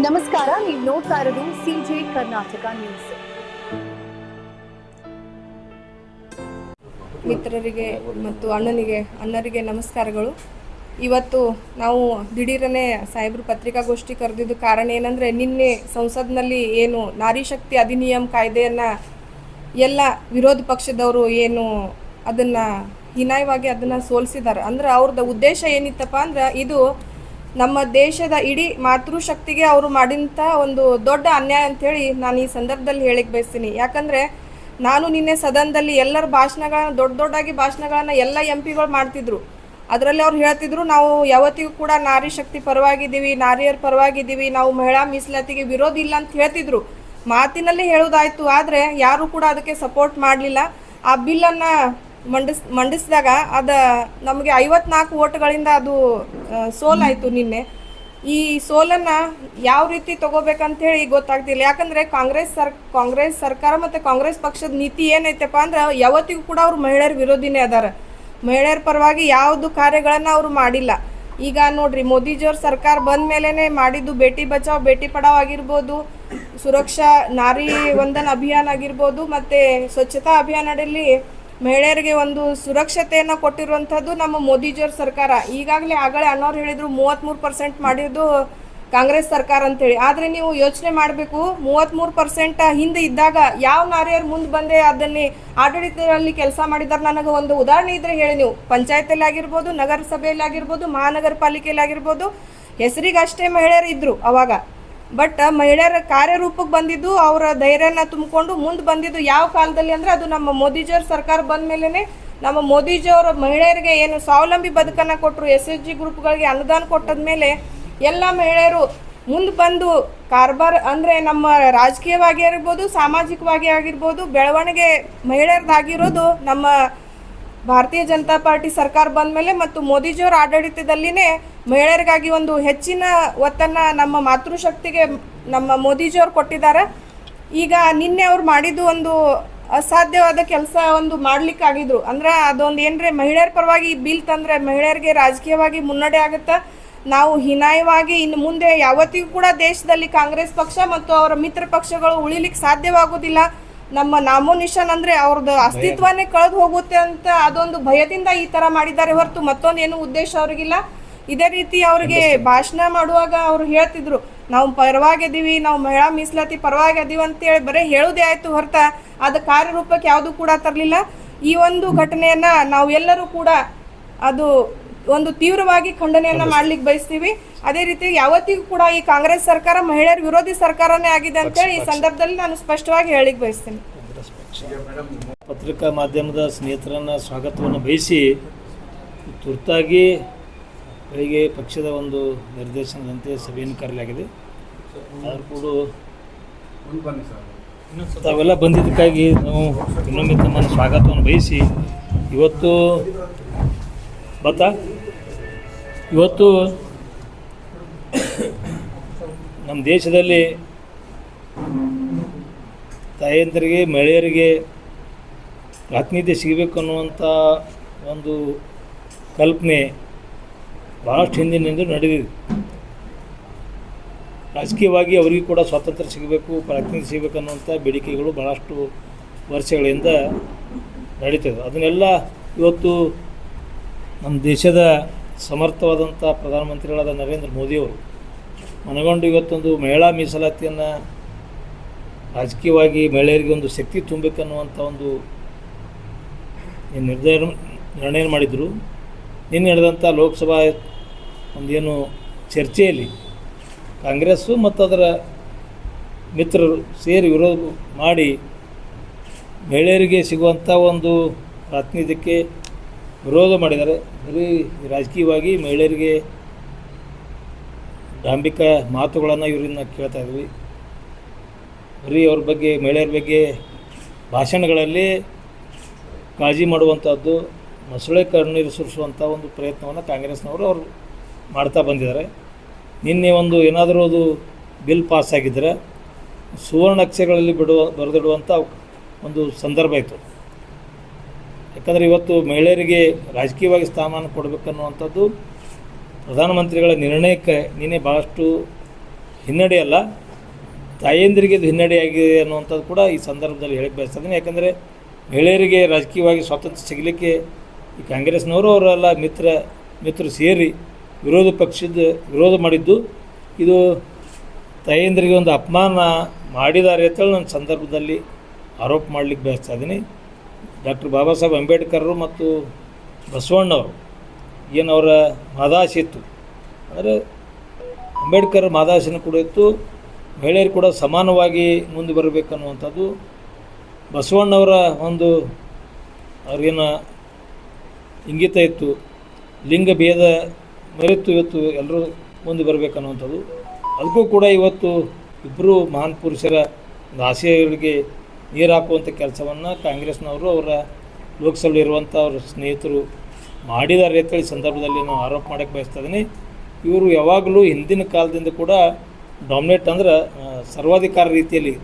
ನಮಸ್ಕಾರ, ನೀವು ನೋಡ್ತಾ ಇರೋದು ಸಿಜೆ ಕರ್ನಾಟಕ ನ್ಯೂಸ್. ಮಿತ್ರರಿಗೆ ಮತ್ತು ಅಣ್ಣರಿಗೆ ನಮಸ್ಕಾರಗಳು. ಇವತ್ತು ನಾವು ದಿಢೀರನೆ ಸಾಹೇಬರು ಪತ್ರಿಕಾಗೋಷ್ಠಿ ಕರೆದಿದ್ದು ಕಾರಣ ಏನಂದರೆ, ನಿನ್ನೆ ಸಂಸತ್ನಲ್ಲಿ ಏನು ನಾರಿ ಶಕ್ತಿ ಅಧಿನಿಯಮ ಕಾಯ್ದೆಯನ್ನು ಎಲ್ಲ ವಿರೋಧ ಪಕ್ಷದವರು ಏನು ಅದನ್ನು ಹೀನಾಯವಾಗಿ ಅದನ್ನು ಸೋಲಿಸಿದ್ದಾರೆ. ಅಂದ್ರೆ ಅವ್ರದ್ದು ಉದ್ದೇಶ ಏನಿತ್ತಪ್ಪ ಅಂದ್ರೆ, ಇದು ನಮ್ಮ ದೇಶದ ಇಡೀ ಮಾತೃಶಕ್ತಿಗೆ ಅವರು ಮಾಡಿದಂಥ ಒಂದು ದೊಡ್ಡ ಅನ್ಯಾಯ ಅಂಥೇಳಿ ನಾನು ಈ ಸಂದರ್ಭದಲ್ಲಿ ಹೇಳಿಕ್ಕೆ ಬಯಸ್ತೀನಿ. ಯಾಕಂದರೆ ನಾನು ನಿನ್ನೆ ಸದನದಲ್ಲಿ ಎಲ್ಲರ ಭಾಷಣಗಳನ್ನ ದೊಡ್ಡದಾಗಿ ಭಾಷಣಗಳನ್ನು ಎಲ್ಲ MP ಗಳು ಮಾಡ್ತಿದ್ರು. ಅದರಲ್ಲಿ ಅವ್ರು ಹೇಳ್ತಿದ್ರು, ನಾವು ಯಾವತ್ತಿಗೂ ಕೂಡ ನಾರಿ ಶಕ್ತಿ ಪರವಾಗಿದ್ದೀವಿ, ನಾರಿಯರ ಪರವಾಗಿದ್ದೀವಿ, ನಾವು ಮಹಿಳಾ ಮೀಸಲಾತಿಗೆ ವಿರೋಧ ಇಲ್ಲ ಅಂತ ಹೇಳ್ತಿದ್ರು. ಮಾತಿನಲ್ಲಿ ಹೇಳೋದಾಯಿತು, ಆದರೆ ಯಾರೂ ಕೂಡ ಅದಕ್ಕೆ ಸಪೋರ್ಟ್ ಮಾಡಲಿಲ್ಲ. ಆ ಬಿಲ್ಲನ್ನು ಮಂಡಿಸಿದಾಗ ಅದು ನಮಗೆ 54 ಓಟ್ಗಳಿಂದ ಅದು ಸೋಲಾಯಿತು. ನಿನ್ನೆ ಈ ಸೋಲನ್ನು ಯಾವ ರೀತಿ ತಗೋಬೇಕಂತೇಳಿ ಗೊತ್ತಾಗ್ತಿಲ್ಲ. ಯಾಕಂದರೆ ಕಾಂಗ್ರೆಸ್ ಸರ್ಕಾರ ಮತ್ತು ಕಾಂಗ್ರೆಸ್ ಪಕ್ಷದ ನೀತಿ ಏನೈತಪ್ಪ ಅಂದ್ರೆ, ಯಾವತ್ತಿಗೂ ಕೂಡ ಅವರು ಮಹಿಳೆಯರ ವಿರೋಧಿನೇ ಅದಾರ. ಮಹಿಳೆಯರ ಪರವಾಗಿ ಯಾವುದು ಕಾರ್ಯಗಳನ್ನು ಅವರು ಮಾಡಿಲ್ಲ. ಈಗ ನೋಡ್ರಿ, ಮೋದಿಜಿಯವ್ರ ಸರ್ಕಾರ ಬಂದ ಮೇಲೇ ಮಾಡಿದ್ದು ಬೇಟಿ ಬಚಾವ್ ಬೇಟಿ ಪಡಾವ್ ಆಗಿರ್ಬೋದು, ಸುರಕ್ಷಾ ನಾರಿ ವಂದನ್ ಅಭಿಯಾನ ಆಗಿರ್ಬೋದು, ಮತ್ತು ಸ್ವಚ್ಛತಾ ಅಭಿಯಾನದಲ್ಲಿ ಮಹಿಳೆಯರಿಗೆ ಒಂದು ಸುರಕ್ಷತೆಯನ್ನು ಕೊಟ್ಟಿರುವಂಥದ್ದು ನಮ್ಮ ಮೋದಿಜಿಯವ್ರ ಸರ್ಕಾರ. ಈಗಾಗಲೇ ಅಣ್ಣವ್ರು ಹೇಳಿದರು 33% ಮಾಡಿದ್ದು ಕಾಂಗ್ರೆಸ್ ಸರ್ಕಾರ ಅಂತೇಳಿ. ಆದರೆ ನೀವು ಯೋಚನೆ ಮಾಡಬೇಕು, 33% ಹಿಂದೆ ಇದ್ದಾಗ ಯಾವ ನಾರಿಯರು ಮುಂದೆ ಬಂದೆ ಅದನ್ನೇ ಆಡಳಿತದಲ್ಲಿ ಕೆಲಸ ಮಾಡಿದ್ದಾರೆ. ನನಗೆ ಒಂದು ಉದಾಹರಣೆ ಇದ್ದರೆ ಹೇಳಿ. ನೀವು ಪಂಚಾಯತಲ್ಲಿ ಆಗಿರ್ಬೋದು, ನಗರಸಭೆಯಲ್ಲಿ ಆಗಿರ್ಬೋದು, ಮಹಾನಗರ ಪಾಲಿಕೆಯಲ್ಲಿ ಆಗಿರ್ಬೋದು, ಹೆಸರಿಗಷ್ಟೇ ಮಹಿಳೆಯರು ಇದ್ದರು ಅವಾಗ. ಬಟ್ ಮಹಿಳೆಯರ ಕಾರ್ಯರೂಪಕ್ಕೆ ಬಂದಿದ್ದು, ಅವರ ಧೈರ್ಯನ ತುಂಬಿಕೊಂಡು ಮುಂದೆ ಬಂದಿದ್ದು ಯಾವ ಕಾಲದಲ್ಲಿ ಅಂದರೆ, ಅದು ನಮ್ಮ ಮೋದಿಜಿಯವ್ರ ಸರ್ಕಾರ ಬಂದ ಮೇಲೇ ನಮ್ಮ ಮೋದಿಜಿಯವರು ಮಹಿಳೆಯರಿಗೆ ಏನು ಸ್ವಾವಲಂಬಿ ಬದುಕನ್ನು ಕೊಟ್ಟರು. SHG ಗ್ರೂಪ್ಗಳಿಗೆ ಅನುದಾನ ಕೊಟ್ಟದ ಮೇಲೆ ಎಲ್ಲ ಮಹಿಳೆಯರು ಮುಂದೆ ಬಂದು ಕಾರ್ಬಾರ್ ಅಂದರೆ ನಮ್ಮ ರಾಜಕೀಯವಾಗಿ ಆಗಿರ್ಬೋದು, ಸಾಮಾಜಿಕವಾಗಿ ಆಗಿರ್ಬೋದು ಬೆಳವಣಿಗೆ ಮಹಿಳೆಯರದಾಗಿರೋದು ನಮ್ಮ ಭಾರತೀಯ ಜನತಾ ಪಾರ್ಟಿ ಸರ್ಕಾರ ಬಂದ ಮೇಲೆ ಮತ್ತು ಮೋದಿಜಿಯವರ ಆಡಳಿತದಲ್ಲಿನೇ ಮಹಿಳೆಯರಿಗಾಗಿ ಒಂದು ಹೆಚ್ಚಿನ ಒತ್ತನ್ನು ನಮ್ಮ ಮಾತೃಶಕ್ತಿಗೆ ನಮ್ಮ ಮೋದಿಜಿಯವರು ಕೊಟ್ಟಿದ್ದಾರೆ. ಈಗ ನಿನ್ನೆ ಅವ್ರು ಮಾಡಿದ್ದು ಒಂದು ಅಸಾಧ್ಯವಾದ ಕೆಲಸ ಒಂದು ಮಾಡ್ಲಿಕ್ಕಾಗಿದ್ರು. ಅಂದ್ರೆ ಅದೊಂದು ಏನಂದರೆ, ಮಹಿಳೆಯರ ಪರವಾಗಿ ಈ ಬಿಲ್ ತಂದರೆ ಮಹಿಳೆಯರಿಗೆ ರಾಜಕೀಯವಾಗಿ ಮುನ್ನಡೆ ಆಗುತ್ತೆ. ನಾವು ಹೀನಾಯವಾಗಿ ಇನ್ನು ಮುಂದೆ ಯಾವತ್ತಿಗೂ ಕೂಡ ದೇಶದಲ್ಲಿ ಕಾಂಗ್ರೆಸ್ ಪಕ್ಷ ಮತ್ತು ಅವರ ಮಿತ್ರ ಪಕ್ಷಗಳು ಉಳಿಲಿಕ್ಕೆ ಸಾಧ್ಯವಾಗೋದಿಲ್ಲ. ನಮ್ಮ ನಾಮೋನಿಶನ್ ಅಂದರೆ ಅವ್ರದ್ದು ಅಸ್ತಿತ್ವನೇ ಕಳೆದು ಹೋಗುತ್ತೆ ಅಂತ ಅದೊಂದು ಭಯದಿಂದ ಈ ಥರ ಮಾಡಿದ್ದಾರೆ ಹೊರತು ಮತ್ತೊಂದು ಏನು ಉದ್ದೇಶ ಅವ್ರಿಗಿಲ್ಲ. ಇದೇ ರೀತಿ ಅವ್ರಿಗೆ ಭಾಷಣ ಮಾಡುವಾಗ ಅವರು ಹೇಳ್ತಿದ್ರು, ನಾವು ಪರವಾಗಿದ್ದೀವಿ, ನಾವು ಮಹಿಳಾ ಮೀಸಲಾತಿ ಪರವಾಗಿದ್ದೀವಿ ಅಂತೇಳಿ ಬರೀ ಹೇಳೋದೇ ಆಯಿತು ಹೊರತ ಅದು ಕಾರ್ಯರೂಪಕ್ಕೆ ಯಾವುದೂ ಕೂಡ ತರಲಿಲ್ಲ. ಈ ಒಂದು ಘಟನೆಯನ್ನು ನಾವು ಎಲ್ಲರೂ ಕೂಡ ಅದು ಒಂದು ತೀವ್ರವಾಗಿ ಖಂಡನೆಯನ್ನು ಮಾಡ್ಲಿಕ್ಕೆ ಬಯಸ್ತೀವಿ. ಅದೇ ರೀತಿ ಯಾವತ್ತಿಗೂ ಕೂಡ ಈ ಕಾಂಗ್ರೆಸ್ ಸರ್ಕಾರ ಮಹಿಳೆಯರ ವಿರೋಧಿ ಸರ್ಕಾರನೇ ಆಗಿದೆ ಅಂತೇಳಿ ಈ ಸಂದರ್ಭದಲ್ಲಿ ನಾನು ಸ್ಪಷ್ಟವಾಗಿ ಹೇಳಿಕ್ಕೆ ಬಯಸ್ತೀನಿ. ಪತ್ರಿಕಾ ಮಾಧ್ಯಮದ ಸ್ನೇಹಿತರನ್ನು ಸ್ವಾಗತವನ್ನು ಬಯಸಿ, ತುರ್ತಾಗಿ ಬೆಳಿಗ್ಗೆ ಪಕ್ಷದ ಒಂದು ನಿರ್ದೇಶನದಂತೆ ಸಭೆಯನ್ನು ಕರೆಯಲಾಗಿದೆ. ಆದರೂ ಕೂಡ ತಾವೆಲ್ಲ ಬಂದಿದ್ದಕ್ಕಾಗಿ ನಾವು ಇನ್ನೊಮ್ಮೆ ತಮ್ಮನ್ನು ಸ್ವಾಗತವನ್ನು ಬಯಸಿ, ಇವತ್ತು ನಮ್ಮ ದೇಶದಲ್ಲಿ ತಾಯಂದಿರಿಗೆ ಮಹಿಳೆಯರಿಗೆ ಪ್ರಾತಿನಿಧ್ಯ ಸಿಗಬೇಕು ಅನ್ನುವಂಥ ಒಂದು ಕಲ್ಪನೆ ಭಾಳಷ್ಟು ಹಿಂದಿನಿಂದ ನಡೆದಿದೆ. ರಾಜಕೀಯವಾಗಿ ಅವರಿಗೂ ಕೂಡ ಸ್ವಾತಂತ್ರ್ಯ ಸಿಗಬೇಕು, ಪ್ರಾತಿನಿಧ್ಯ ಸಿಗಬೇಕು ಅನ್ನುವಂಥ ಬೇಡಿಕೆಗಳು ಭಾಳಷ್ಟು ವರ್ಷಗಳಿಂದ ನಡೀತದೆ. ಅದನ್ನೆಲ್ಲ ಇವತ್ತು ನಮ್ಮ ದೇಶದ ಸಮರ್ಥವಾದಂಥ ಪ್ರಧಾನಮಂತ್ರಿಗಳಾದ ನರೇಂದ್ರ ಮೋದಿಯವರು ಮನಗೊಂಡು ಇವತ್ತೊಂದು ಮಹಿಳಾ ಮೀಸಲಾತಿಯನ್ನು ರಾಜಕೀಯವಾಗಿ ಮಹಿಳೆಯರಿಗೆ ಒಂದು ಶಕ್ತಿ ತುಂಬಬೇಕನ್ನುವಂಥ ಒಂದು ನಿರ್ಣಯ ಮಾಡಿದರು. ನಿನ್ನೆ ನಡೆದಂಥ ಲೋಕಸಭಾ ಒಂದೇನು ಚರ್ಚೆಯಲ್ಲಿ ಕಾಂಗ್ರೆಸ್ಸು ಮತ್ತು ಅದರ ಮಿತ್ರರು ಸೇರಿ ವಿರೋಧ ಮಾಡಿ ಮಹಿಳೆಯರಿಗೆ ಸಿಗುವಂಥ ಒಂದು ಪ್ರಾತಿನಿಧ್ಯಕ್ಕೆ ವಿರೋಧ ಮಾಡಿದ್ದಾರೆ. ಬರೀ ರಾಜಕೀಯವಾಗಿ ಮಹಿಳೆಯರಿಗೆ ಡಾಂಬಿಕ ಮಾತುಗಳನ್ನು ಇವರಿಂದ ಕೇಳ್ತಾ ಇದ್ವಿ. ಬರೀ ಅವ್ರ ಬಗ್ಗೆ ಮಹಿಳೆಯರ ಬಗ್ಗೆ ಭಾಷಣಗಳಲ್ಲಿ ಕಾಳಜಿ ಮಾಡುವಂಥದ್ದು, ಮೊಸಳೆ ಕಣ್ಣೀರು ಸುರಿಸುವಂಥ ಒಂದು ಪ್ರಯತ್ನವನ್ನು ಕಾಂಗ್ರೆಸ್ನವರು ಅವರು ಮಾಡ್ತಾ ಬಂದಿದ್ದಾರೆ. ನಿನ್ನೆ ಒಂದು ಏನಾದರೂ ಅದು ಬಿಲ್ ಪಾಸಾಗಿದ್ದರೆ ಸುವರ್ಣ ಅಕ್ಷರಗಳಲ್ಲಿ ಬರೆದಿಡುವಂಥ ಒಂದು ಸಂದರ್ಭ ಇತ್ತು. ಯಾಕಂದರೆ ಇವತ್ತು ಮಹಿಳೆಯರಿಗೆ ರಾಜಕೀಯವಾಗಿ ಸ್ಥಾನಮಾನ ಕೊಡಬೇಕನ್ನುವಂಥದ್ದು ಪ್ರಧಾನಮಂತ್ರಿಗಳ ನಿರ್ಣಯಕ್ಕೆ ನಿನ್ನೆ ಭಾಳಷ್ಟು ಹಿನ್ನಡೆ ಅಲ್ಲ, ತಾಯಂದಿರಿಗೆ ಇದು ಹಿನ್ನಡೆಯಾಗಿದೆ ಅನ್ನುವಂಥದ್ದು ಕೂಡ ಈ ಸಂದರ್ಭದಲ್ಲಿ ಹೇಳಕ್ಕೆ ಬಯಸ್ತಿದ್ದೀನಿ. ಯಾಕಂದರೆ ಮಹಿಳೆಯರಿಗೆ ರಾಜಕೀಯವಾಗಿ ಸ್ವಾತಂತ್ರ್ಯ ಸಿಗಲಿಕ್ಕೆ ಈ ಕಾಂಗ್ರೆಸ್ನವರು ಅವರೆಲ್ಲ ಮಿತ್ರರು ಸೇರಿ ವಿರೋಧ ಮಾಡಿದ್ದು ಇದು ತಾಯಂದಿರಿಗೆ ಒಂದು ಅಪಮಾನ ಮಾಡಿದ್ದಾರೆ ಅಂತೇಳಿ ನನ್ನ ಸಂದರ್ಭದಲ್ಲಿ ಆರೋಪ ಮಾಡಲಿಕ್ಕೆ ಬಯಸ್ತಾ ಇದ್ದೀನಿ. ಡಾಕ್ಟರ್ ಬಾಬಾ ಸಾಹೇಬ್ ಅಂಬೇಡ್ಕರ್ರು ಮತ್ತು ಬಸವಣ್ಣವರು ಏನು ಅವರ ಮಾದಾಶೆ ಇತ್ತು, ಅಂದರೆ ಅಂಬೇಡ್ಕರ್ ಮಾದಾಶೆನೂ ಕೂಡ ಇತ್ತು, ಮಹಿಳೆಯರು ಕೂಡ ಸಮಾನವಾಗಿ ಮುಂದೆ ಬರಬೇಕನ್ನುವಂಥದ್ದು ಬಸವಣ್ಣವರ ಒಂದು ಅವ್ರಿಗೇನು ಇಂಗಿತ ಇತ್ತು. ಲಿಂಗ ಭೇದ ಮರೆತು ಇವತ್ತು ಎಲ್ಲರೂ ಮುಂದೆ ಬರಬೇಕನ್ನುವಂಥದ್ದು. ಅದಕ್ಕೂ ಕೂಡ ಇವತ್ತು ಇಬ್ಬರು ಮಹಾನ್ ಪುರುಷರ ಒಂದು ಆಶಯಗಳಿಗೆ ನೀರು ಹಾಕುವಂಥ ಕೆಲಸವನ್ನು ಕಾಂಗ್ರೆಸ್ನವರು ಅವರ ಲೋಕಸಭೆ ಇರುವಂಥ ಅವ್ರ ಸ್ನೇಹಿತರು ಮಾಡಿದ್ದಾರೆ ಅಂತೇಳಿ ಸಂದರ್ಭದಲ್ಲಿ ನಾವು ಆರೋಪ ಮಾಡೋಕ್ಕೆ ಬಯಸ್ತಾ ಇದ್ದೀನಿ. ಇವರು ಯಾವಾಗಲೂ ಹಿಂದಿನ ಕಾಲದಿಂದ ಕೂಡ ಡಾಮಿನೇಟ್ ಅಂದ್ರೆ ಸರ್ವಾಧಿಕಾರ ರೀತಿಯಲ್ಲಿ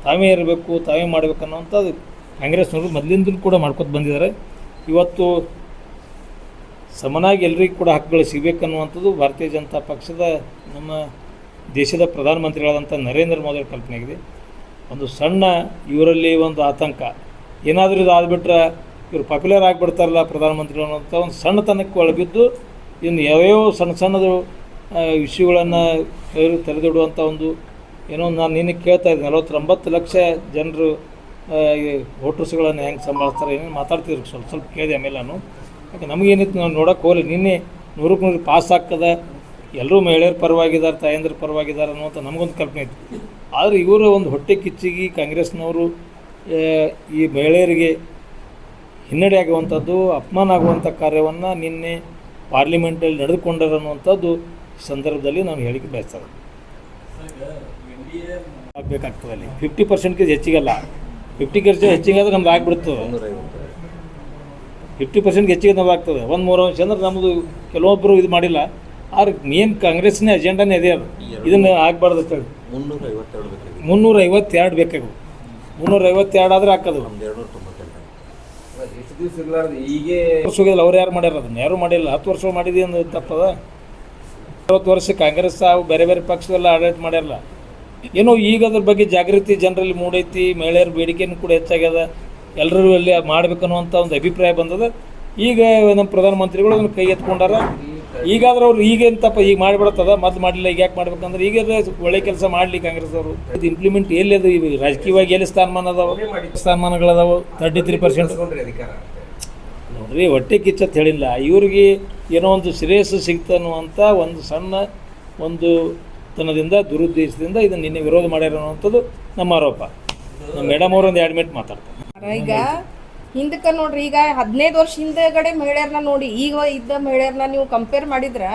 ತಾವೇ ಇರಬೇಕು, ತಾವೇ ಮಾಡಬೇಕು ಅನ್ನೋವಂಥದ್ದು ಕಾಂಗ್ರೆಸ್ನವರು ಮೊದಲಿಂದಲೂ ಕೂಡ ಮಾಡ್ಕೊತ ಬಂದಿದ್ದಾರೆ. ಇವತ್ತು ಸಮನಾಗಿ ಎಲ್ಲರಿಗೂ ಕೂಡ ಹಕ್ಕುಗಳು ಸಿಗಬೇಕನ್ನುವಂಥದ್ದು ಭಾರತೀಯ ಜನತಾ ಪಕ್ಷದ ನಮ್ಮ ದೇಶದ ಪ್ರಧಾನಮಂತ್ರಿಗಳಾದಂಥ ನರೇಂದ್ರ ಮೋದಿ ಅವರ ಕಲ್ಪನೆ ಆಗಿದೆ. ಒಂದು ಸಣ್ಣ ಇವರಲ್ಲಿ ಒಂದು ಆತಂಕ, ಏನಾದರೂ ಇದು ಆಗಿಬಿಟ್ರೆ ಇವರು ಪಾಪ್ಯುಲರ್ ಆಗಿಬಿಡ್ತಾರಲ್ಲ ಪ್ರಧಾನಮಂತ್ರಿಗಳು ಅನ್ನೋಂಥ ಒಂದು ಸಣ್ಣತನಕ್ಕೆ ಒಳಬಿದ್ದು ಇನ್ನು ಯಾವ್ಯಾವ ಸಣ್ಣದು ವಿಷಯಗಳನ್ನು ತೆರೆದಿಡುವಂಥ ಒಂದು ಏನೋ ನಾನು ನಿನ್ನೆ ಕೇಳ್ತಾ ಇದ್ದೆ, 49 ಲಕ್ಷ ಜನರು ವೋಟರ್ಸ್ಗಳನ್ನು ಹೆಂಗೆ ಸಂಭಾಳಿಸ್ತಾರೆ ಏನೇನು ಮಾತಾಡ್ತಿದ್ರು, ಸ್ವಲ್ಪ ಕೇಳಿದೆ. ಆಮೇಲೆ ನಾನು ಯಾಕೆ ನಮಗೇನಿತ್ತು ನಾವು ನೋಡೋಕೆ ಹೋಗಲಿ. ನಿನ್ನೆ 100ಕ್ಕೆ 100 ಪಾಸ್ ಆಗ್ತದೆ, ಎಲ್ಲರೂ ಮಹಿಳೆಯರ ಪರವಾಗಿದ್ದಾರೆ, ತಾಯಂದ್ರ ಪರವಾಗಿದ್ದಾರೆ ಅನ್ನುವಂಥ ನಮಗೊಂದು ಕಲ್ಪನೆ ಇತ್ತು. ಆದರೆ ಇವರು ಒಂದು ಹೊಟ್ಟೆ ಕಿಚ್ಚಿಗೆ ಕಾಂಗ್ರೆಸ್ನವರು ಈ ಮಹಿಳೆಯರಿಗೆ ಹಿನ್ನಡೆ ಆಗುವಂಥದ್ದು, ಅಪಮಾನ ಆಗುವಂಥ ಕಾರ್ಯವನ್ನು ನಿನ್ನೆ ಪಾರ್ಲಿಮೆಂಟಲ್ಲಿ ನಡೆದುಕೊಂಡರು ಅನ್ನುವಂಥದ್ದು ಸಂದರ್ಭದಲ್ಲಿ ನಾನು ಹೇಳಿಕೆ ಬಯಸ್ತೇನೆ. ಆಗಬೇಕಾಗ್ತದೆ ಅಲ್ಲಿ 50%ಗೆ ಹೆಚ್ಚಿಗಲ್ಲ, 50% ಹೆಚ್ಚಿಗೆ ಆದರೆ ನಮ್ದು ಆಗಿಬಿಡ್ತದೆ. 50%ಗೆ ಹೆಚ್ಚಿಗೆ ನಮ್ದು ಆಗ್ತದೆ. 1-3 ಅಂಶ ಅಂದ್ರೆ ನಮ್ಮದು ಕೆಲವೊಬ್ಬರು ಇದು ಮಾಡಿಲ್ಲ. ಆದ್ರೆ ಮೇನ್ ಕಾಂಗ್ರೆಸ್ನೇ ಅಜೆಂಡಾನೇ ಇದೆ, ಅದು ಇದನ್ನು ಆಗಬಾರ್ದು ಅಂತೇಳಿ 352 ಬೇಕಾಗು. 352 ಆದರೆ ಹಾಕೋದು. ವರ್ಷದಲ್ಲಿ ಅವ್ರು ಯಾರು ಮಾಡ್ಯಾರ, ಅದನ್ನು ಯಾರೂ ಮಾಡಿಲ್ಲ. 10 ವರ್ಷ ಮಾಡಿದೆ ಅಂದ್ರೆ ತಪ್ಪದ. 60 ವರ್ಷ ಕಾಂಗ್ರೆಸ್ ಬೇರೆ ಬೇರೆ ಪಕ್ಷವೆಲ್ಲ ಆಡಳಿತ ಮಾಡ್ಯಾರಲ್ಲ. ಏನೋ ಈಗ ಅದ್ರ ಬಗ್ಗೆ ಜಾಗೃತಿ ಜನರಲ್ಲಿ ಮೂಡೈತಿ, ಮಹಿಳೆಯರ ಬೇಡಿಕೆನೂ ಕೂಡ ಹೆಚ್ಚಾಗ್ಯದ, ಎಲ್ಲರೂ ಅಲ್ಲಿ ಮಾಡಬೇಕನ್ನುವಂಥ ಒಂದು ಅಭಿಪ್ರಾಯ ಬಂದದ. ಈಗ ನಮ್ಮ ಪ್ರಧಾನಮಂತ್ರಿಗಳು ಅದನ್ನು ಕೈ ಎತ್ಕೊಂಡಾರ. ಈಗಾದ್ರೆ ಅವ್ರು ಈಗೇನು ತಪ್ಪ ಈಗ ಮಾಡಿಬಿಡ್ತದ, ಮೊದಲು ಮಾಡಲಿಲ್ಲ, ಈಗ ಯಾಕೆ ಮಾಡ್ಬೇಕಂದ್ರೆ ಈಗ ಒಳ್ಳೆ ಕೆಲಸ ಮಾಡಲಿ ಕಾಂಗ್ರೆಸ್ ಅವರು. ಇದು ಇಂಪ್ಲಿಮೆಂಟ್ ಎಲ್ಲಿ ಅದು ಈಗ ರಾಜಕೀಯವಾಗಿ ಎಲ್ಲಿ ಸ್ಥಾನಮಾನಗಳದಾವು 33%. ನೋಡ್ರಿ, ಹೊಟ್ಟೆ ಕಿಚ್ಚತ್ ಹೇಳಿಲ್ಲ, ಇವ್ರಿಗೆ ಏನೋ ಒಂದು ಶ್ರೇಯಸ್ಸು ಸಿಗ್ತನ್ನುವಂಥ ಒಂದು ಸಣ್ಣ ಒಂದು ತನದಿಂದ ದುರುದ್ದೇಶದಿಂದ ಇದನ್ನು ನಿನ್ನೆ ವಿರೋಧ ಮಾಡ್ಯಾರ ಅನ್ನುವಂಥದ್ದು ನಮ್ಮ ಆರೋಪ. ನಮ್ಮ ಮೇಡಮ್ ಅವರು ಒಂದು 2 ಮಿನಿಟ್ ಮಾತಾಡ್ತಾರೆ. ಈಗ ಹಿಂದಕ್ಕೆ ನೋಡ್ರಿ, ಈಗ 15 ವರ್ಷ ಹಿಂದೆಗಡೆ ಮಹಿಳೆಯರನ್ನ ನೋಡಿ ಈಗ ಇದ್ದ ಮಹಿಳೆಯರನ್ನ ನೀವು ಕಂಪೇರ್ ಮಾಡಿದ್ರೆ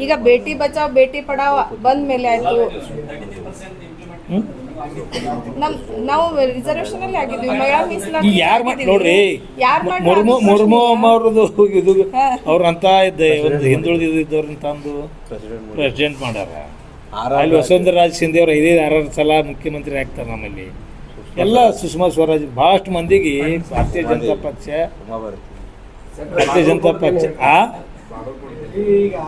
ಈಗ ಬೇಟಿ ಬಚಾವ್ ಬೇಟಿ ಪಡಾವ್ ಬಂದ ಮೇಲೆ ಆಯ್ತು, ನಾವು ರಿಸರ್ವೇಶನ್ ಅಲ್ಲಿ ಆಗಿದ್ವಿ, ಮಹಿಳಾ ಮೀಸಲಾತಿ ನೋಡ್ರಿ, ಮುರ್ಮು ಅವ್ರದ್ದು ಇದು ಅವ್ರಂತ ಇದ್ದ ಒಂದು ಹಿಂದುಳಿದಿದ್ದವ್ರನ್ನ ತಂದು ಪ್ರೆಸಿಡೆಂಟ್ ಮಾಡ್ಯಾರ. ಅಲ್ಲಿ ವಸುಂಧರಾಜ್ ಸಿಂಧೆ ಅವರು 5-6 ಸಲ ಮುಖ್ಯಮಂತ್ರಿ ಆಗ್ತಾರೆ. ನಮ್ಮಲ್ಲಿ ಎಲ್ಲ ಸುಷ್ಮಾ ಸ್ವರಾಜ್ ಭಾಳಷ್ಟು ಮಂದಿಗೆ ಭಾರತೀಯ ಜನತಾ ಪಕ್ಷ